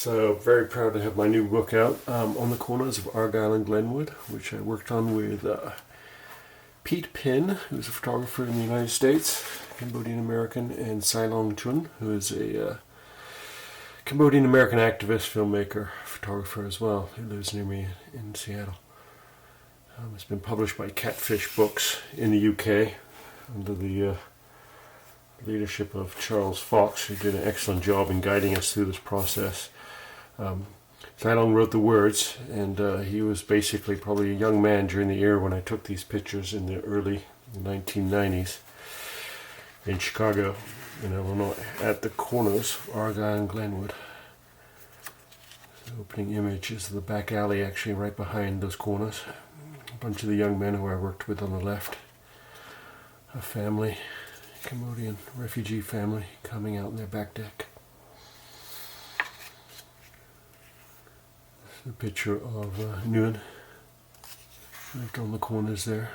So very proud to have my new book out on the corners of Argyle and Glenwood, which I worked on with Pete Pin, who's a photographer in the United States, Cambodian-American, and Silong Chhun, who is a Cambodian-American activist, filmmaker, photographer as well, who lives near me in Seattle. It's been published by Catfish Books in the UK under the leadership of Charles Fox, who did an excellent job in guiding us through this process. Silong wrote the words, and he was basically probably a young man during the era when I took these pictures in the early 1990s in Chicago, in Illinois, at the corners of Argyle and Glenwood. The opening image is the back alley, actually right behind those corners. A bunch of the young men who I worked with on the left. A family, Cambodian refugee family, coming out in their back deck. This is a picture of Nguyen, right on the corners there,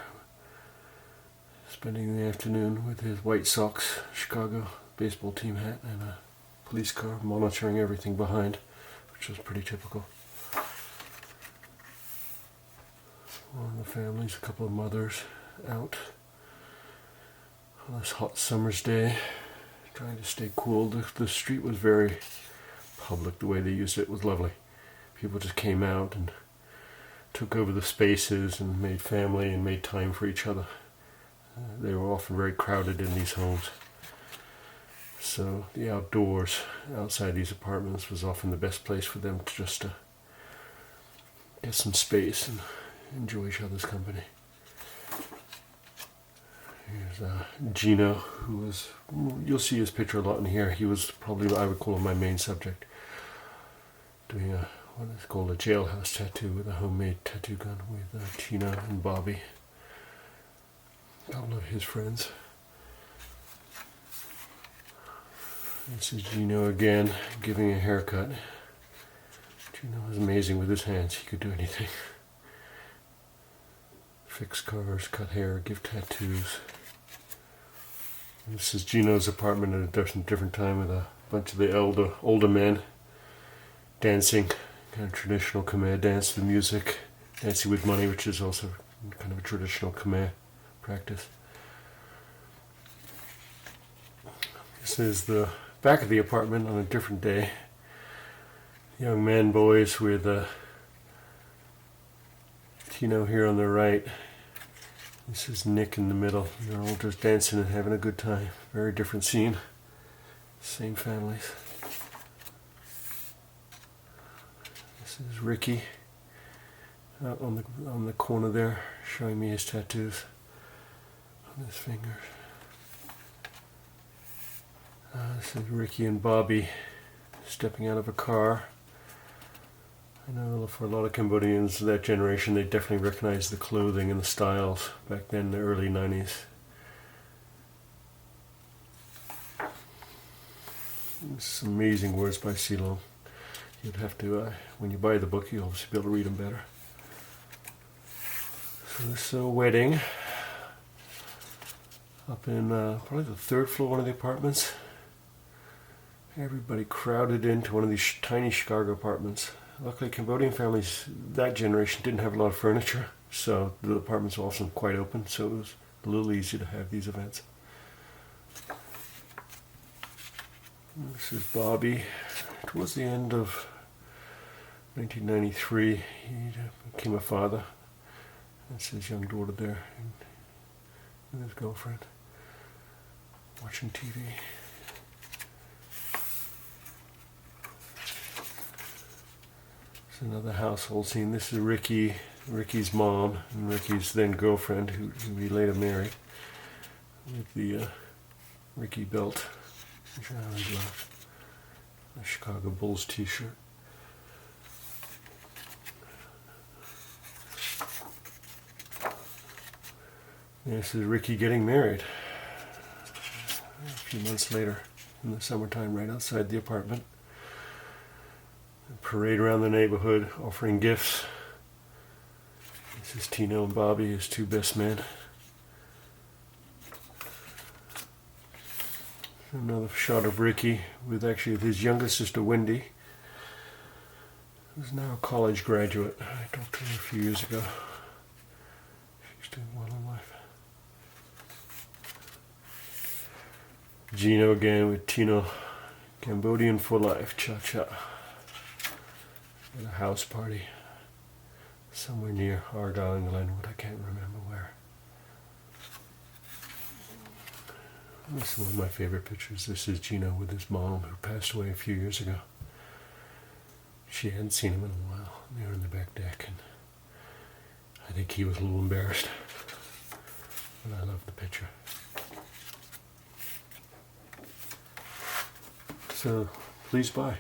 spending the afternoon with his White Sox Chicago baseball team hat and a police car monitoring everything behind, which was pretty typical. One of the families, a couple of mothers out on this hot summer's day, trying to stay cool. The street was very public. The way they used it was lovely. People just came out and took over the spaces and made family and made time for each other. They were often very crowded in these homes. So the outdoors, outside these apartments, was often the best place for them to just get some space and enjoy each other's company. Here's Gino, who was, you'll see his picture a lot in here. He was probably, I would call him my main subject, doing what is called a jailhouse tattoo with a homemade tattoo gun with Tina and Bobby, a couple of his friends. This is Gino again, giving a haircut. Gino was amazing with his hands. He could do anything. Fix cars, cut hair, give tattoos. This is Gino's apartment at a different time with a bunch of the older men dancing, kind of traditional Khmer dance to the music, dancing with money, which is also kind of a traditional Khmer practice. This is the back of the apartment on a different day. Young men, boys with Tino here on the right. This is Nick in the middle. They're all just dancing and having a good time. Very different scene. Same families. This is Ricky out on the corner there, showing me his tattoos on his fingers. This is Ricky and Bobby stepping out of a car. I know for a lot of Cambodians of that generation, they definitely recognized the clothing and the styles back then in the early 90s. Some amazing words by Silong. You'd have to, when you buy the book, you'll obviously be able to read them better. So this is a wedding up in probably the third floor of one of the apartments. Everybody crowded into one of these tiny Chicago apartments. Luckily, Cambodian families that generation didn't have a lot of furniture, so the apartments were often quite open, so it was a little easier to have these events. This is Bobby. Towards the end of 1993, he became a father. That's his young daughter there, and his girlfriend, watching TV. It's another household scene. This is Ricky's mom, and Ricky's then girlfriend, who he later married, with the Ricky belt, and a Chicago Bulls t-shirt. This is Ricky getting married a few months later in the summertime, right outside the apartment. Parade around the neighborhood, offering gifts. This is Tino and Bobby, his two best men. Another shot of Ricky with actually his younger sister Wendy, who's now a college graduate. I talked to her a few years ago. She's doing well in life. Gino again with Tino. Cambodian for life, cha-cha. At a house party somewhere near Argyle and Glenwood. I can't remember where. This is one of my favorite pictures. This is Gino with his mom, who passed away a few years ago. She hadn't seen him in a while. They were in the back deck, and I think he was a little embarrassed. But I love the picture. So, please buy.